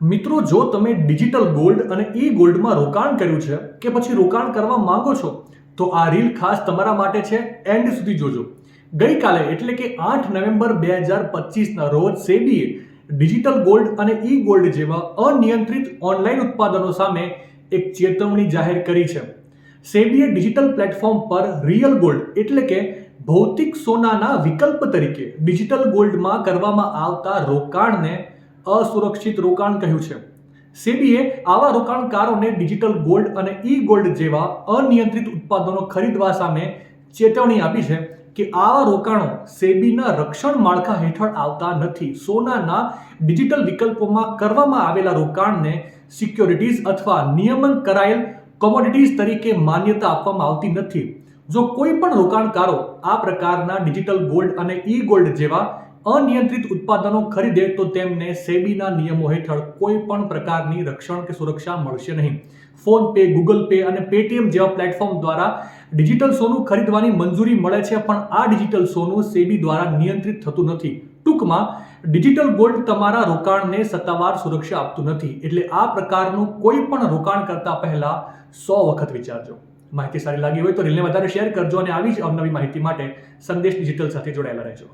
મિત્રો, જો તમે ડિજિટલ ગોલ્ડ અને ઈ ગોલ્ડમાં રોકાણ કર્યું છે કે પછી રોકાણ કરવા માંગો છો તો આ રીલ ખાસ તમારા માટે છે. એન્ડ સુધી જોજો. ગઈકાલે એટલે કે 8 નવેમ્બર 2025ના રોજ સેબીએ ડિજિટલ ગોલ્ડ અને ઈ ગોલ્ડ જેવા અનિયંત્રિત ઓનલાઈન ઉત્પાદનો સામે એક ચેતવણી જાહેર કરી છે. સેબીએ ડિજિટલ પ્લેટફોર્મ પર રિયલ ગોલ્ડ એટલે કે ભૌતિક સોનાના વિકલ્પ તરીકે ડિજિટલ ગોલ્ડમાં કરવામાં આવતા રોકાણને અસુરક્ષિત રોકાણ કહ્યું છે. સેબીએ આવા રોકાણકારોને ડિજિટલ ગોલ્ડ અને ઈ ગોલ્ડ જેવા અનિયંત્રિત ઉત્પાદનો ખરીદવા સામે ચેતવણી આપી છે કે આવા રોકાણો સેબીના રક્ષણ માળખા હેઠળ આવતા નથી. સોનાના ડિજિટલ વિકલ્પોમાં કરવામાં આવેલા રોકાણને સિક્યોરિટીઝ અથવા નિયમન કરાયેલ કોમોડિટીઝ તરીકે માન્યતા આપવામાં આવતી નથી. જો કોઈ પણ રોકાણકારો આ પ્રકારના ડિજિટલ ગોલ્ડ અને ઈ ગોલ્ડ જેવા અનિયંત્રિત ઉત્પાદનો ખરીદે તો તેમને સેબીના નિયમો હેઠળ કોઈ પણ પ્રકારની રક્ષણ કે સુરક્ષા મળશે નહીં. ફોન પે, ગૂગલ પે અને પેટીએમ જેવા પ્લેટફોર્મ દ્વારા ડિજિટલ સોનું ખરીદવાની મંજૂરી મળે છે, પણ આ ડિજિટલ સોનું સેબી દ્વારા નિયંત્રિત થતું નથી. ટૂંકમાં ડિજિટલ ગોલ્ડ તમારા રોકાણને સત્તાવાર સુરક્ષા આપતું નથી. એટલે આ પ્રકારનું કોઈ પણ રોકાણ કરતા પહેલા 100 વખત વિચારજો. માહિતી સારી લાગી હોય તો રીલને વધારે શેર કરજો અને આવી જ અવનવી માહિતી માટે સંદેશ ડિજિટલ સાથે જોડાયેલા રહેજો.